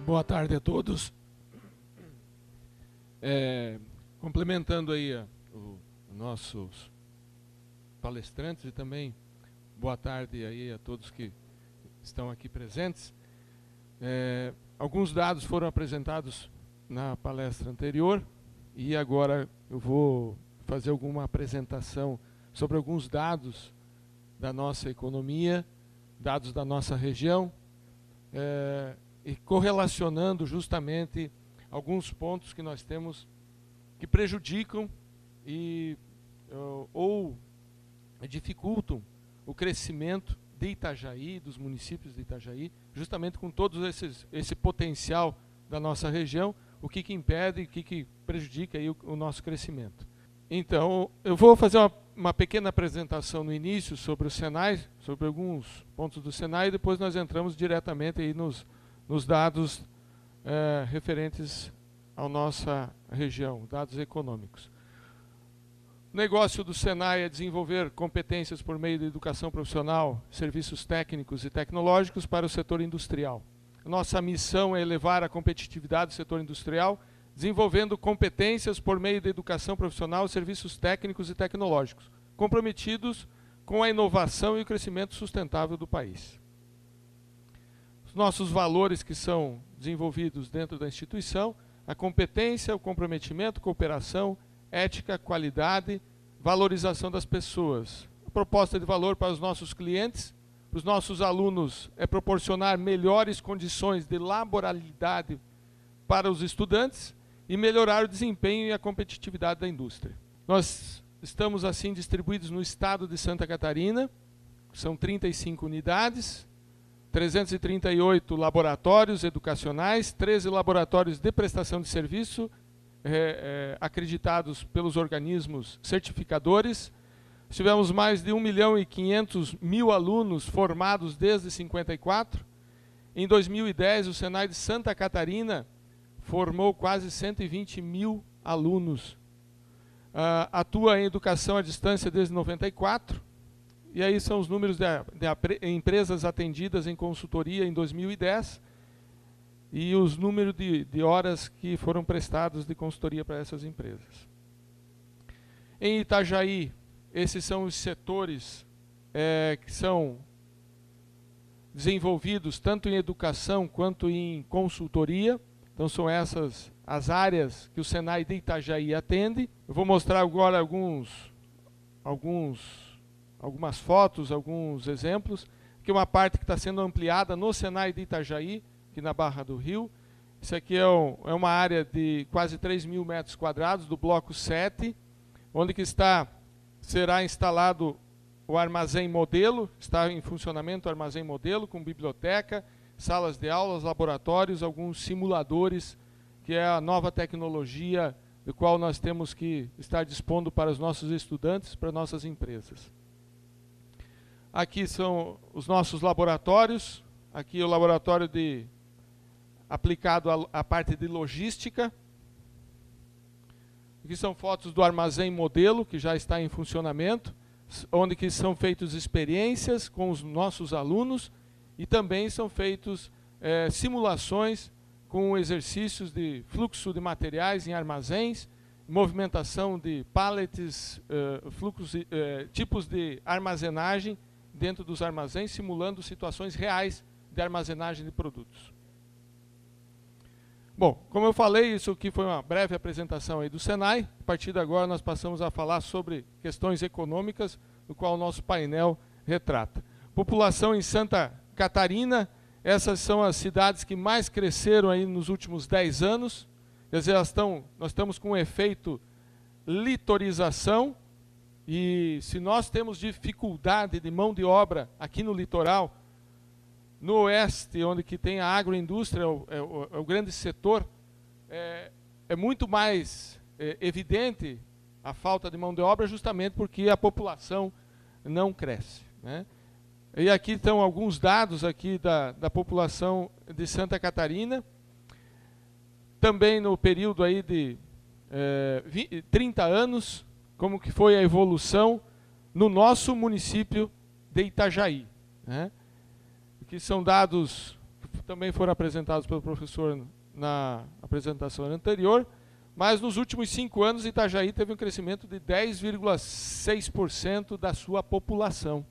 Boa tarde a todos. Complementando aí os nossos palestrantes e também boa tarde aí a todos que estão aqui presentes. Alguns dados foram apresentados na palestra anterior e agora eu vou fazer alguma apresentação sobre alguns dados da nossa economia, dados da nossa região, e correlacionando justamente alguns pontos que nós temos que prejudicam ou dificultam o crescimento de Itajaí, dos municípios de Itajaí, justamente com todo esse potencial da nossa região, o que impede, o que prejudica aí o nosso crescimento. Então, eu vou fazer uma pequena apresentação no início sobre o Senai, sobre alguns pontos do Senai, e depois nós entramos diretamente aí nos dados referentes à nossa região, dados econômicos. O negócio do Senai é desenvolver competências por meio da educação profissional, serviços técnicos e tecnológicos para o setor industrial. Nossa missão é elevar a competitividade do setor industrial, desenvolvendo competências por meio da educação profissional, serviços técnicos e tecnológicos, comprometidos com a inovação e o crescimento sustentável do país. Os nossos valores que são desenvolvidos dentro da instituição, a competência, o comprometimento, cooperação, ética, qualidade, valorização das pessoas. A proposta de valor para os nossos clientes, para os nossos alunos, é proporcionar melhores condições de laboralidade para os estudantes e melhorar o desempenho e a competitividade da indústria. Nós estamos assim distribuídos no estado de Santa Catarina, são 35 unidades, 338 laboratórios educacionais, 13 laboratórios de prestação de serviço, acreditados pelos organismos certificadores. Tivemos mais de 1.500.000 alunos formados desde 54. Em 2010, o Senai de Santa Catarina formou quase 120.000 alunos. Atua em educação à distância desde 94. E aí são os números de empresas atendidas em consultoria em 2010 e os números de horas que foram prestadas de consultoria para essas empresas. Em Itajaí, esses são os setores que são desenvolvidos tanto em educação quanto em consultoria. Então são essas as áreas que o Senai de Itajaí atende. Eu vou mostrar agora algumas fotos, alguns exemplos. Aqui é uma parte que está sendo ampliada no Senai de Itajaí, aqui na Barra do Rio. Isso aqui é uma área de quase 3.000 metros quadrados, do bloco 7, onde que será instalado o armazém modelo, está em funcionamento o armazém modelo, com biblioteca, salas de aulas, laboratórios, alguns simuladores, que é a nova tecnologia do qual nós temos que estar dispondo para os nossos estudantes, para nossas empresas. Aqui são os nossos laboratórios, aqui o laboratório aplicado à parte de logística. Aqui são fotos do armazém modelo, que já está em funcionamento, onde que são feitas experiências com os nossos alunos e também são feitos simulações com exercícios de fluxo de materiais em armazéns, movimentação de pallets, tipos de armazenagem dentro dos armazéns, simulando situações reais de armazenagem de produtos. Bom, como eu falei, isso aqui foi uma breve apresentação aí do Senai. A partir de agora nós passamos a falar sobre questões econômicas, do qual o nosso painel retrata. População em Santa Catarina, essas são as cidades que mais cresceram aí nos últimos 10 anos. Quer dizer, nós estamos com um efeito litorização, e se nós temos dificuldade de mão de obra aqui no litoral, no oeste, onde que tem a agroindústria, é o grande setor, é muito mais evidente a falta de mão de obra, justamente porque a população não cresce, né? E aqui estão alguns dados aqui da população de Santa Catarina, também no período aí de 30 anos, como que foi a evolução no nosso município de Itajaí, né? Que são dados também foram apresentados pelo professor na apresentação anterior, mas nos últimos 5 anos Itajaí teve um crescimento de 10,6% da sua população.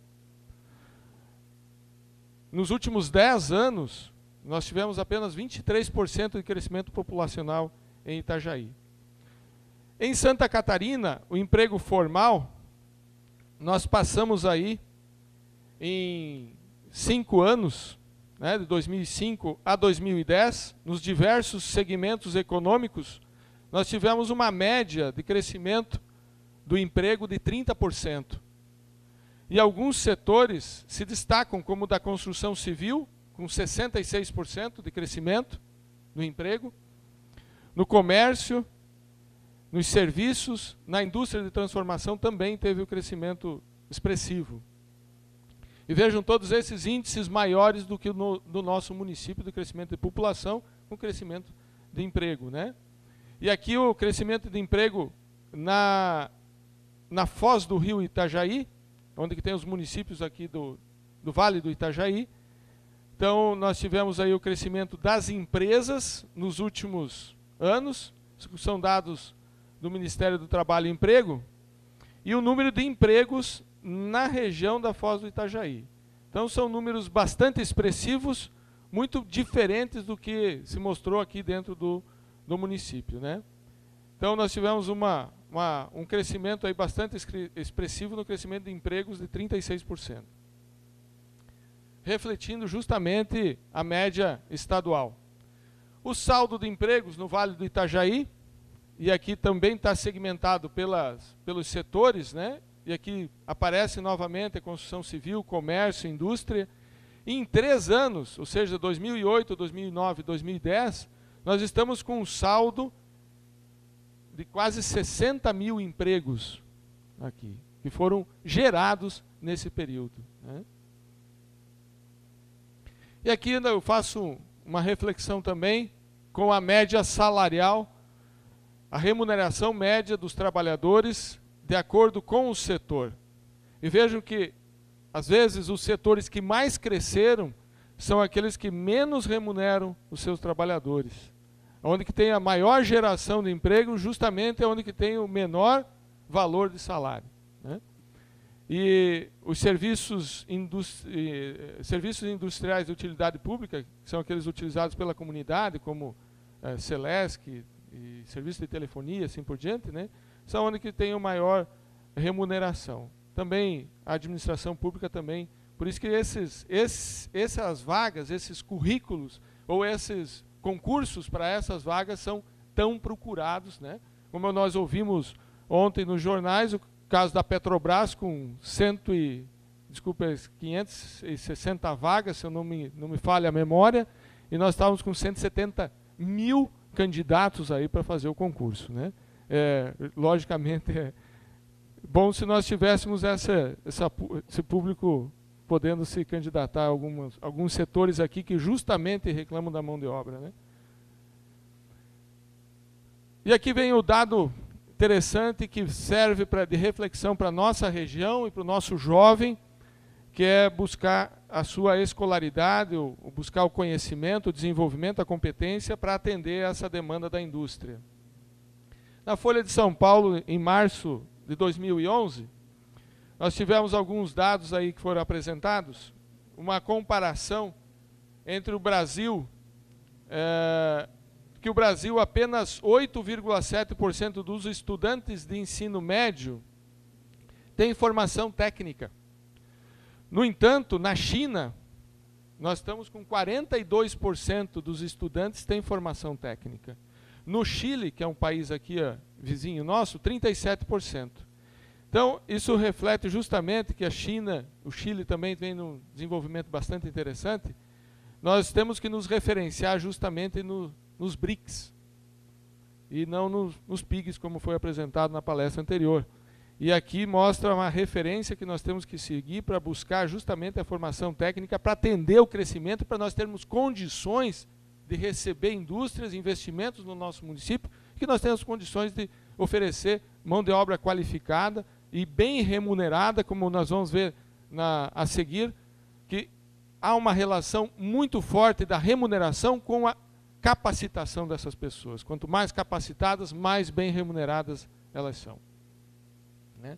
Nos últimos 10 anos, nós tivemos apenas 23% de crescimento populacional em Itajaí. Em Santa Catarina, o emprego formal, nós passamos aí em 5 anos, né, de 2005 a 2010, nos diversos segmentos econômicos, nós tivemos uma média de crescimento do emprego de 30%. E alguns setores se destacam, como o da construção civil, com 66% de crescimento no emprego, no comércio, nos serviços, na indústria de transformação também teve um crescimento expressivo. E vejam todos esses índices maiores do que no nosso município de crescimento de população, com crescimento de emprego, né? E aqui o crescimento de emprego na foz do rio Itajaí, onde que tem os municípios aqui do Vale do Itajaí. Então, nós tivemos aí o crescimento das empresas nos últimos anos, são dados do Ministério do Trabalho e Emprego, e o número de empregos na região da Foz do Itajaí. Então, são números bastante expressivos, muito diferentes do que se mostrou aqui dentro do município, né? Então, nós tivemos um crescimento aí bastante expressivo no crescimento de empregos de 36%. Refletindo justamente a média estadual. O saldo de empregos no Vale do Itajaí, e aqui também está segmentado pelos setores, né? E aqui aparece novamente a construção civil, comércio, indústria. E em 3 anos, ou seja, 2008, 2009, 2010, nós estamos com um saldo de quase 60 mil empregos aqui, que foram gerados nesse período, né? E aqui eu faço uma reflexão também com a média salarial, a remuneração média dos trabalhadores de acordo com o setor. E vejam que, às vezes, os setores que mais cresceram são aqueles que menos remuneram os seus trabalhadores. Onde que tem a maior geração de emprego, justamente é onde que tem o menor valor de salário, né? E os serviços industriais de utilidade pública, que são aqueles utilizados pela comunidade, como Celesc e serviço de telefonia, assim por diante, né, são onde que tem a maior remuneração. Também a administração pública também. Por isso que essas vagas, esses currículos, ou esses concursos para essas vagas são tão procurados, né? Como nós ouvimos ontem nos jornais, o caso da Petrobras com 560 vagas, se eu não me falha a memória, e nós estávamos com 170 mil candidatos aí para fazer o concurso, né? Logicamente, é bom se nós tivéssemos esse público podendo se candidatar a alguns setores aqui que justamente reclamam da mão de obra, né? E aqui vem o dado interessante que serve de reflexão para a nossa região e para o nosso jovem, que é buscar a sua escolaridade, ou buscar o conhecimento, o desenvolvimento, a competência para atender essa demanda da indústria. Na Folha de São Paulo, em março de 2011, nós tivemos alguns dados aí que foram apresentados, uma comparação entre o Brasil, que o Brasil, apenas 8,7% dos estudantes de ensino médio tem formação técnica. No entanto, na China, nós estamos com 42% dos estudantes têm formação técnica. No Chile, que é um país aqui vizinho nosso, 37%. Então, isso reflete justamente que a China, o Chile também tem um desenvolvimento bastante interessante. Nós temos que nos referenciar justamente nos BRICS, e não nos PIGs, como foi apresentado na palestra anterior. E aqui mostra uma referência que nós temos que seguir para buscar justamente a formação técnica para atender o crescimento, para nós termos condições de receber indústrias, investimentos no nosso município, que nós tenhamos condições de oferecer mão de obra qualificada e bem remunerada, como nós vamos ver a seguir, que há uma relação muito forte da remuneração com a capacitação dessas pessoas. Quanto mais capacitadas, mais bem remuneradas elas são. Né?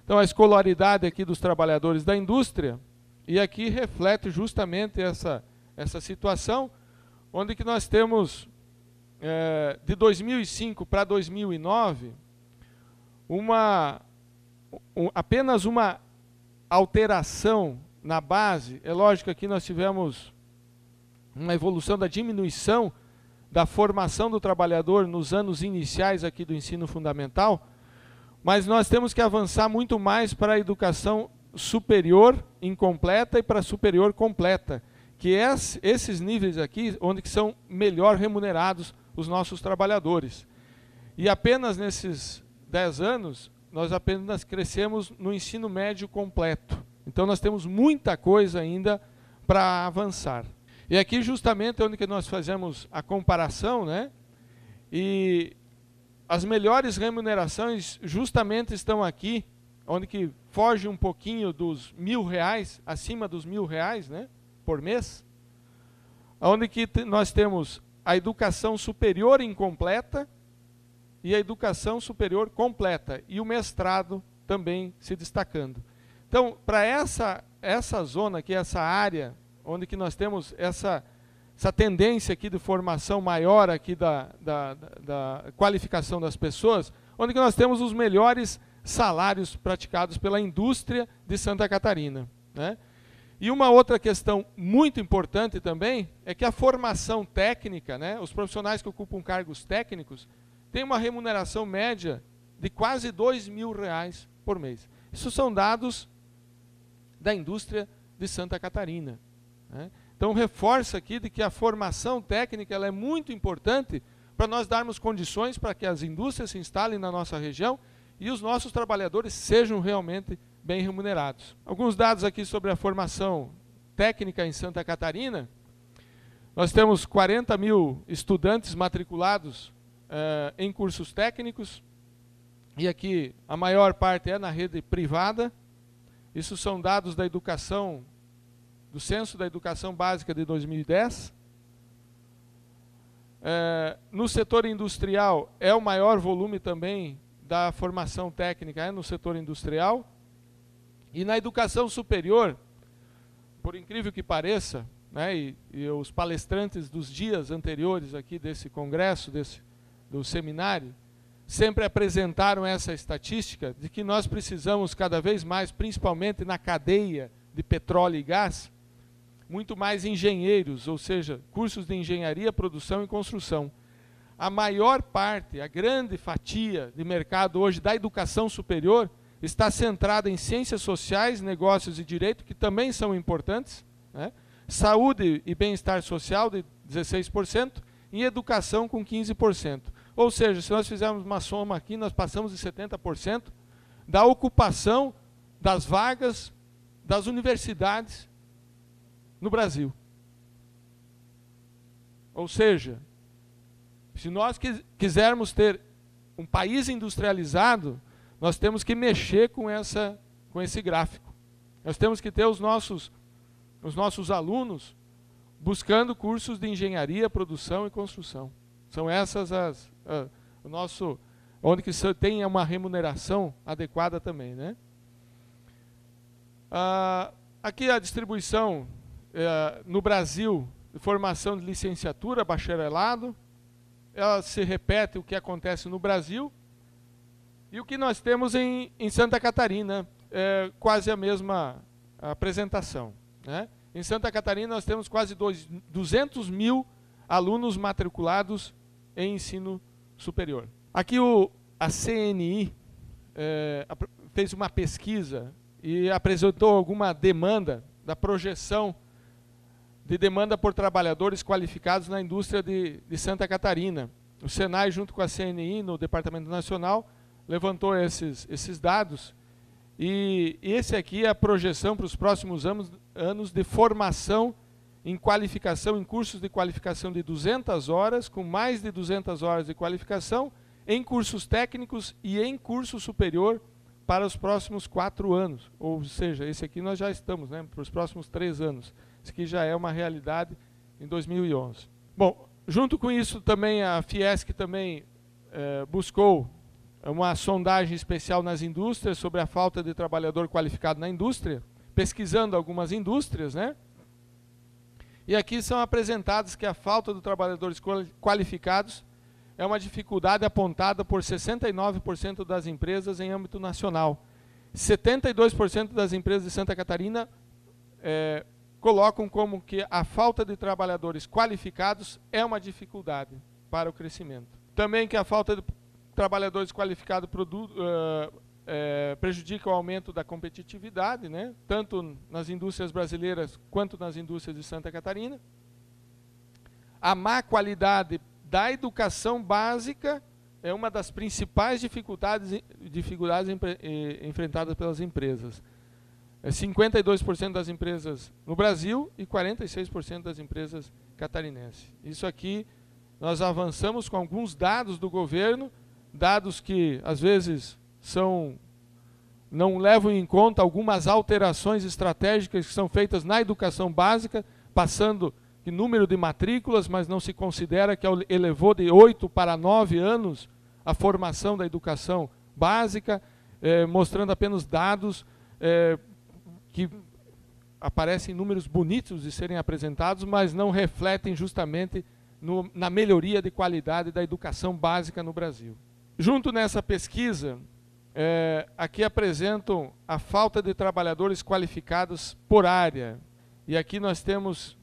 Então, a escolaridade aqui dos trabalhadores da indústria, e aqui reflete justamente essa situação, onde que nós temos, de 2005 para 2009, apenas uma alteração na base. É lógico que aqui nós tivemos uma evolução da diminuição da formação do trabalhador nos anos iniciais aqui do ensino fundamental, mas nós temos que avançar muito mais para a educação superior incompleta e para a superior completa, que é esses níveis aqui onde que são melhor remunerados os nossos trabalhadores. E apenas nesses 10 anos, nós apenas crescemos no ensino médio completo. Então nós temos muita coisa ainda para avançar. E aqui justamente é onde que nós fazemos a comparação, né? E as melhores remunerações justamente estão aqui, onde que foge um pouquinho dos R$1.000, acima dos R$1.000, né, por mês, onde que nós temos a educação superior incompleta e a educação superior completa, e o mestrado também se destacando. Então, para essa zona aqui, essa área, onde que nós temos essa tendência aqui de formação maior aqui da qualificação das pessoas, onde que nós temos os melhores salários praticados pela indústria de Santa Catarina. Né? E uma outra questão muito importante também é que a formação técnica, né, os profissionais que ocupam cargos técnicos, têm uma remuneração média de quase R$2.000 por mês. Isso são dados da indústria de Santa Catarina. Né? Então, reforça aqui de que a formação técnica ela é muito importante para nós darmos condições para que as indústrias se instalem na nossa região e os nossos trabalhadores sejam realmente bem remunerados. Alguns dados aqui sobre a formação técnica em Santa Catarina. Nós temos 40 mil estudantes matriculados em cursos técnicos, e aqui a maior parte é na rede privada. Isso são dados da educação, do Censo da Educação Básica de 2010. No setor industrial, é o maior volume também da formação técnica, no setor industrial. E na educação superior, por incrível que pareça, né, e os palestrantes dos dias anteriores aqui desse congresso, do seminário, sempre apresentaram essa estatística de que nós precisamos cada vez mais, principalmente na cadeia de petróleo e gás, muito mais engenheiros, ou seja, cursos de engenharia, produção e construção. A maior parte, a grande fatia de mercado hoje da educação superior está centrada em ciências sociais, negócios e direito, que também são importantes, né? Saúde e bem-estar social de 16%, e educação com 15%. Ou seja, se nós fizermos uma soma aqui, nós passamos de 70% da ocupação das vagas das universidades no Brasil. Ou seja, se nós quisermos ter um país industrializado, nós temos que mexer com esse gráfico. Nós temos que ter os nossos alunos buscando cursos de engenharia, produção e construção. São essas onde que tem uma remuneração adequada também, né? Aqui a distribuição no Brasil de formação de licenciatura, bacharelado. Ela se repete o que acontece no Brasil. E o que nós temos em Santa Catarina é quase a mesma apresentação, né? Em Santa Catarina nós temos quase 200 mil alunos matriculados em ensino superior. Aqui a CNI fez uma pesquisa e apresentou alguma demanda, da projeção de demanda por trabalhadores qualificados na indústria de Santa Catarina. O Senai, junto com a CNI, no Departamento Nacional, levantou esses dados, e esse aqui é a projeção para os próximos anos de formação em qualificação, em cursos de qualificação de 200 horas, com mais de 200 horas de qualificação, em cursos técnicos e em curso superior para os próximos 4 anos. Ou seja, esse aqui nós já estamos, né, para os próximos 3 anos. isso aqui já é uma realidade em 2011. Bom, junto com isso também a Fiesc também buscou uma sondagem especial nas indústrias sobre a falta de trabalhador qualificado na indústria, pesquisando algumas indústrias, né? E aqui são apresentados que a falta de trabalhadores qualificados é uma dificuldade apontada por 69% das empresas em âmbito nacional. 72% das empresas de Santa Catarina colocam como que a falta de trabalhadores qualificados é uma dificuldade para o crescimento. Também que a falta de trabalhadores qualificados prejudica o aumento da competitividade, né? Tanto nas indústrias brasileiras quanto nas indústrias de Santa Catarina. A má qualidade da educação básica é uma das principais dificuldades enfrentadas pelas empresas. 52% das empresas no Brasil e 46% das empresas catarinenses. Isso aqui nós avançamos com alguns dados do governo, dados que às vezes não levam em conta algumas alterações estratégicas que são feitas na educação básica, passando que número de matrículas, mas não se considera que elevou de 8 para 9 anos a formação da educação básica, mostrando apenas dados que aparecem números bonitos de serem apresentados, mas não refletem justamente na melhoria de qualidade da educação básica no Brasil. Junto nessa pesquisa, aqui apresentam a falta de trabalhadores qualificados por área. E aqui nós temos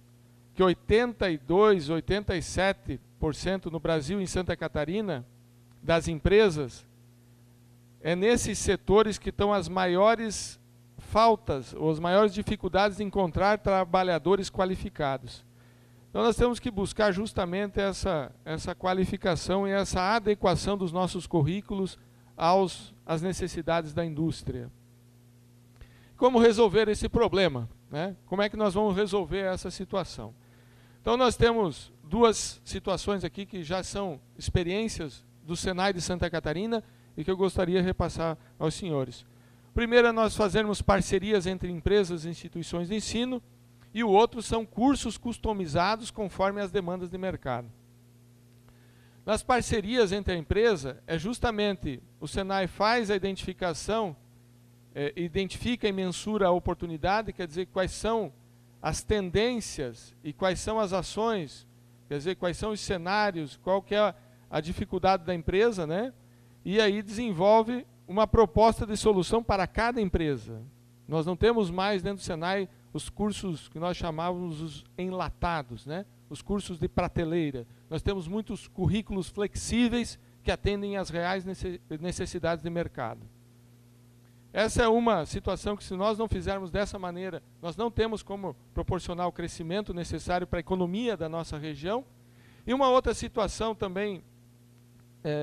que 82%, 87% no Brasil e em Santa Catarina, das empresas, nesses setores que estão as maiores faltas, ou as maiores dificuldades de encontrar trabalhadores qualificados. Então nós temos que buscar justamente essa qualificação e essa adequação dos nossos currículos às necessidades da indústria. Como resolver esse problema, né? Como é que nós vamos resolver essa situação? Então nós temos duas situações aqui que já são experiências do Senai de Santa Catarina e que eu gostaria de repassar aos senhores. Primeiro é nós fazermos parcerias entre empresas e instituições de ensino, e o outro são cursos customizados conforme as demandas de mercado. Nas parcerias entre a empresa, justamente o Senai faz a identificação, identifica e mensura a oportunidade, quer dizer, quais são as tendências e quais são as ações, quer dizer, quais são os cenários, qual que é a dificuldade da empresa, né? E aí desenvolve uma proposta de solução para cada empresa. Nós não temos mais dentro do Senai os cursos que nós chamávamos os enlatados, né? Os cursos de prateleira. Nós temos muitos currículos flexíveis que atendem às reais necessidades de mercado. Essa é uma situação que, se nós não fizermos dessa maneira, nós não temos como proporcionar o crescimento necessário para a economia da nossa região. E uma outra situação também,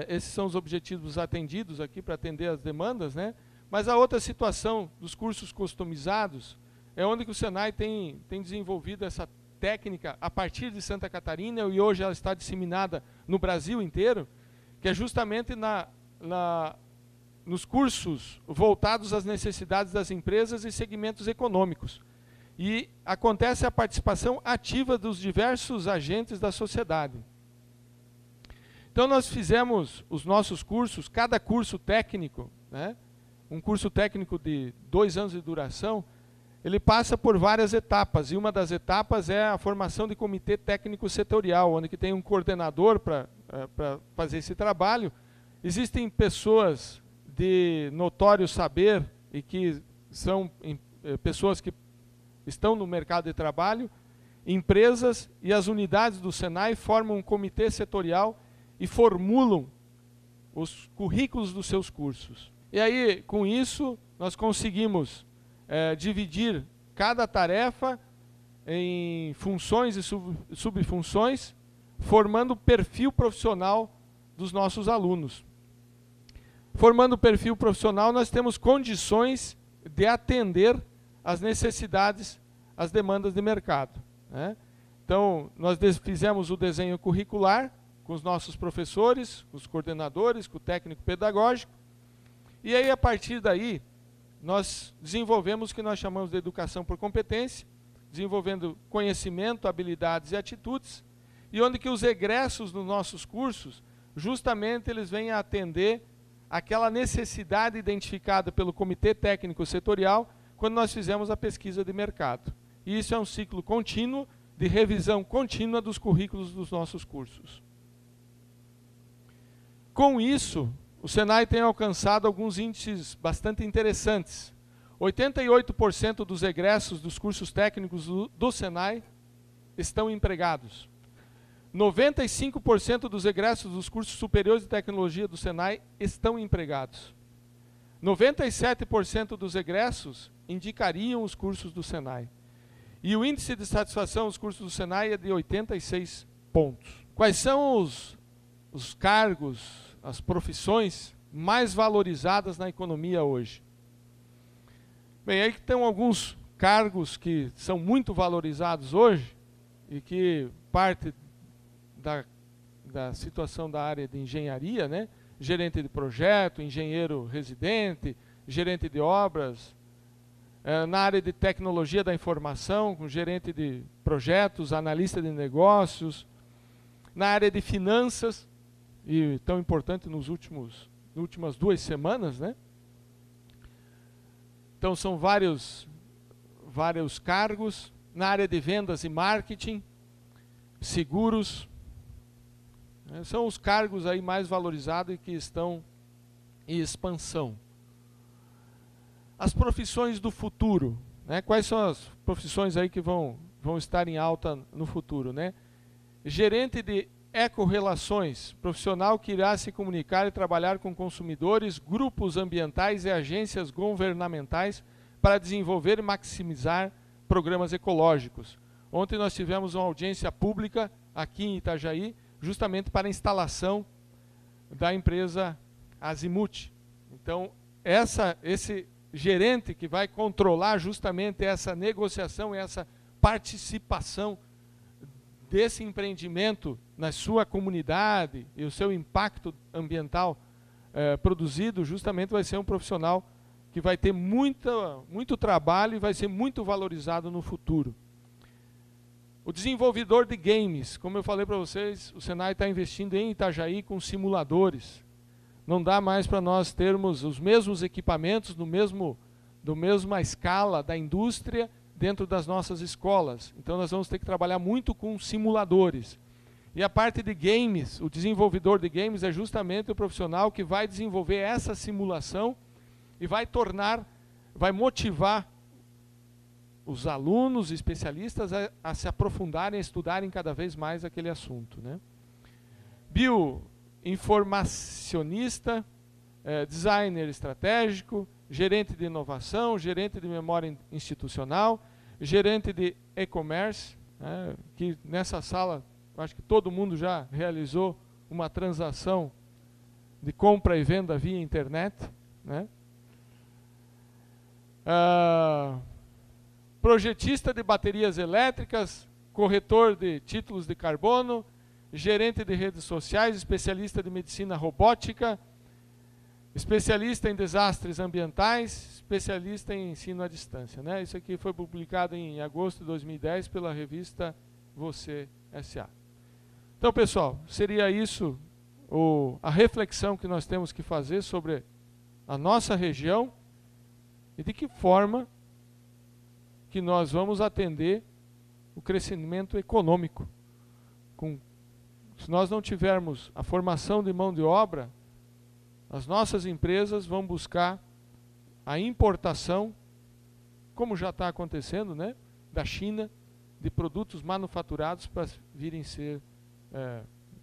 esses são os objetivos atendidos aqui para atender as demandas, né? Mas a outra situação dos cursos customizados é onde o Senai tem desenvolvido essa técnica a partir de Santa Catarina, e hoje ela está disseminada no Brasil inteiro, que é justamente nos cursos voltados às necessidades das empresas e segmentos econômicos. E acontece a participação ativa dos diversos agentes da sociedade. Então nós fizemos os nossos cursos, cada curso técnico, né, um curso técnico de 2 anos de duração, ele passa por várias etapas, e uma das etapas é a formação de comitê técnico setorial, onde que tem um coordenador para fazer esse trabalho. Existem pessoas de notório saber e que são pessoas que estão no mercado de trabalho, empresas e as unidades do Senai formam um comitê setorial e formulam os currículos dos seus cursos. E aí, com isso, nós conseguimos dividir cada tarefa em funções e subfunções, formando o perfil profissional dos nossos alunos. Formando o perfil profissional, nós temos condições de atender às necessidades, às demandas de mercado, né? Então, nós fizemos o desenho curricular com os nossos professores, com os coordenadores, com o técnico pedagógico, e aí, a partir daí, nós desenvolvemos o que nós chamamos de educação por competência, desenvolvendo conhecimento, habilidades e atitudes, e onde que os egressos dos nossos cursos, justamente eles vêm a atender aquela necessidade identificada pelo Comitê Técnico Setorial quando nós fizemos a pesquisa de mercado. E isso é um ciclo contínuo, de revisão contínua dos currículos dos nossos cursos. Com isso, o Senai tem alcançado alguns índices bastante interessantes. 88% dos egressos dos cursos técnicos do Senai estão empregados. 95% dos egressos dos cursos superiores de tecnologia do Senai estão empregados. 97% dos egressos indicariam os cursos do Senai. E o índice de satisfação dos cursos do Senai é de 86 pontos. Quais são os cargos, as profissões mais valorizadas na economia hoje? Bem, aí estão alguns cargos que são muito valorizados hoje e que parte da situação da área de engenharia, né? Gerente de projeto, engenheiro residente, gerente de obras, na área de tecnologia da informação, com gerente de projetos, analista de negócios, na área de finanças, e tão importante nas últimas 2 semanas, né? Então são vários cargos, na área de vendas e marketing, seguros, são os cargos aí mais valorizados e que estão em expansão. As profissões do futuro, né? Quais são as profissões aí que vão estar em alta no futuro, né? Gerente de ecorrelações, profissional que irá se comunicar e trabalhar com consumidores, grupos ambientais e agências governamentais para desenvolver e maximizar programas ecológicos. Ontem nós tivemos uma audiência pública aqui em Itajaí, justamente para a instalação da empresa Azimuth. Então, esse gerente que vai controlar justamente essa negociação, essa participação desse empreendimento na sua comunidade e o seu impacto ambiental produzido, justamente vai ser um profissional que vai ter muito trabalho e vai ser muito valorizado no futuro. O desenvolvedor de games, como eu falei para vocês, o Senai está investindo em Itajaí com simuladores. Não dá mais para nós termos os mesmos equipamentos do mesma escala da indústria dentro das nossas escolas. Então nós vamos ter que trabalhar muito com simuladores. E a parte de games, o desenvolvedor de games é justamente o profissional que vai desenvolver essa simulação e vai motivar os alunos e especialistas a se aprofundarem, a estudarem cada vez mais aquele assunto, né? Bioinformacionista, designer estratégico, gerente de inovação, gerente de memória institucional, gerente de e-commerce, que nessa sala, acho que todo mundo já realizou uma transação de compra e venda via internet, né? Projetista de baterias elétricas, corretor de títulos de carbono, gerente de redes sociais, especialista de medicina robótica, especialista em desastres ambientais, especialista em ensino à distância, né? Isso aqui foi publicado em agosto de 2010 pela revista Você S.A. Então, pessoal, seria isso a reflexão que nós temos que fazer sobre a nossa região e de que forma que nós vamos atender o crescimento econômico. Se nós não tivermos a formação de mão de obra, as nossas empresas vão buscar a importação, como já está acontecendo, né, da China, de produtos manufaturados para virem ser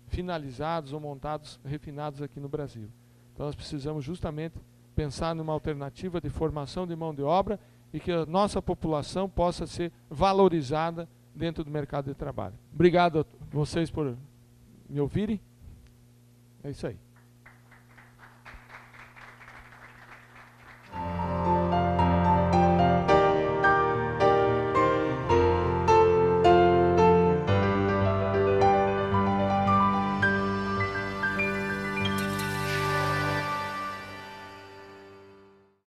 finalizados ou montados, refinados aqui no Brasil. Então nós precisamos justamente pensar numa alternativa de formação de mão de obra e que a nossa população possa ser valorizada dentro do mercado de trabalho. Obrigado a vocês por me ouvirem. É isso aí.